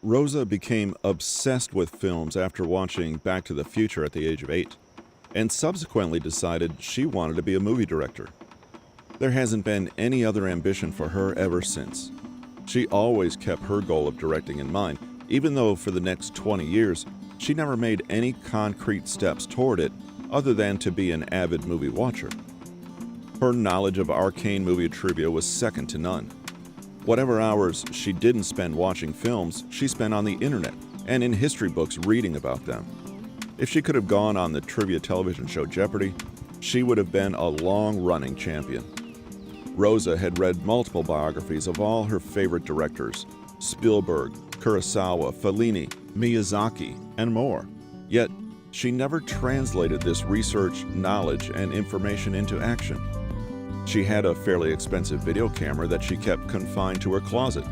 Rosa became obsessed with films after watching Back to the Future at the age of 8, and subsequently decided she wanted to be a movie director. There hasn't been any other ambition for her ever since. She always kept her goal of directing in mind, even though for the next 20 years, she never made any concrete steps toward it other than to be an avid movie watcher. Her knowledge of arcane movie trivia was second to none. Whatever hours she didn't spend watching films, she spent on the internet and in history books reading about them. If she could have gone on the trivia television show Jeopardy, she would have been a long-running champion. Rosa had read multiple biographies of all her favorite directors: Spielberg, Kurosawa, Fellini, Miyazaki, and more. Yet, she never translated this research, knowledge, and information into action. She had a fairly expensive video camera that she kept confined to her closet,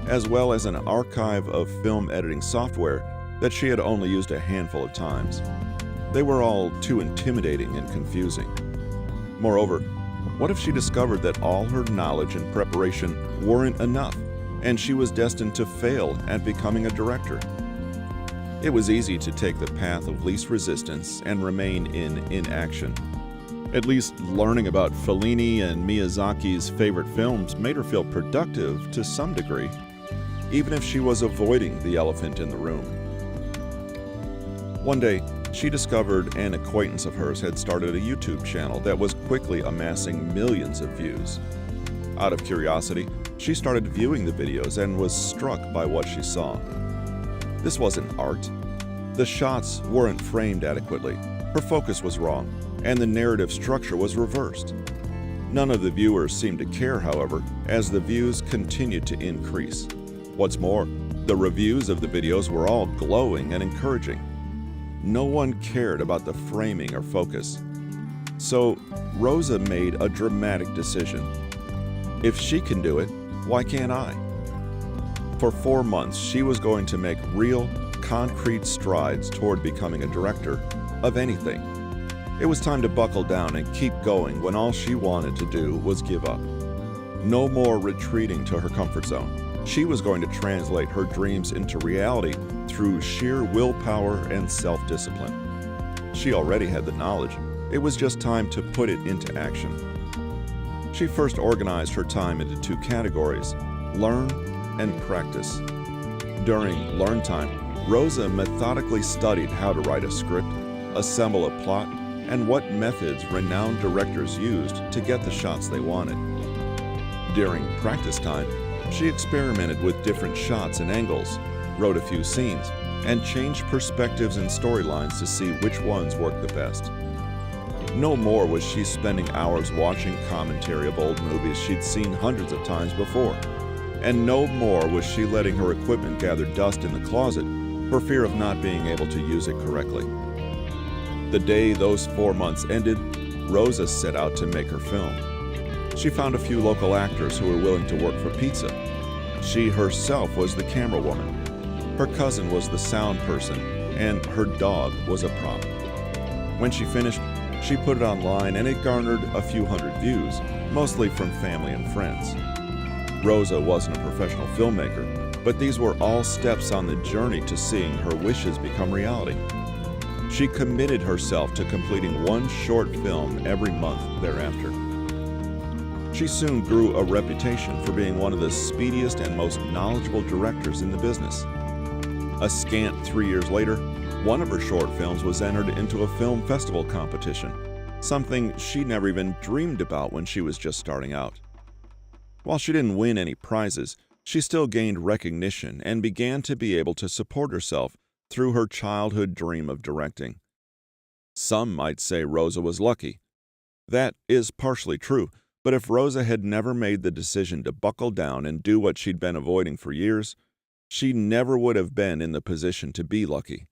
as well as an archive of film editing software that she had only used a handful of times. They were all too intimidating and confusing. Moreover, what if she discovered that all her knowledge and preparation weren't enough, and she was destined to fail at becoming a director? It was easy to take the path of least resistance and remain in inaction. At least learning about Fellini and Miyazaki's favorite films made her feel productive to some degree, even if she was avoiding the elephant in the room. One day, she discovered an acquaintance of hers had started a YouTube channel that was quickly amassing millions of views. Out of curiosity, she started viewing the videos and was struck by what she saw. This wasn't art. The shots weren't framed adequately, her focus was wrong, and the narrative structure was reversed. None of the viewers seemed to care, however, as the views continued to increase. What's more, the reviews of the videos were all glowing and encouraging. No one cared about the framing or focus. So, Rosa made a dramatic decision. If she can do it, why can't I? For 4 months, she was going to make real, concrete strides toward becoming a director of anything. It was time to buckle down and keep going when all she wanted to do was give up. No more retreating to her comfort zone. She was going to translate her dreams into reality through sheer willpower and self-discipline. She already had the knowledge. It was just time to put it into action. She first organized her time into 2 categories: learn and practice. During learn time, Rosa methodically studied how to write a script, assemble a plot, and what methods renowned directors used to get the shots they wanted. During practice time, she experimented with different shots and angles, wrote a few scenes, and changed perspectives and storylines to see which ones worked the best. No more was she spending hours watching commentary of old movies she'd seen hundreds of times before, and no more was she letting her equipment gather dust in the closet for fear of not being able to use it correctly. The day those 4 months ended, Rosa set out to make her film. She found a few local actors who were willing to work for pizza. She herself was the camera woman. Her cousin was the sound person, and her dog was a prop. When she finished, she put it online and it garnered a few hundred views, mostly from family and friends. Rosa wasn't a professional filmmaker, but these were all steps on the journey to seeing her wishes become reality. She committed herself to completing 1 short film every month thereafter. She soon grew a reputation for being one of the speediest and most knowledgeable directors in the business. A scant 3 years later, one of her short films was entered into a film festival competition, something she never even dreamed about when she was just starting out. While she didn't win any prizes, she still gained recognition and began to be able to support herself through her childhood dream of directing. Some might say Rosa was lucky. That is partially true, but if Rosa had never made the decision to buckle down and do what she'd been avoiding for years, she never would have been in the position to be lucky.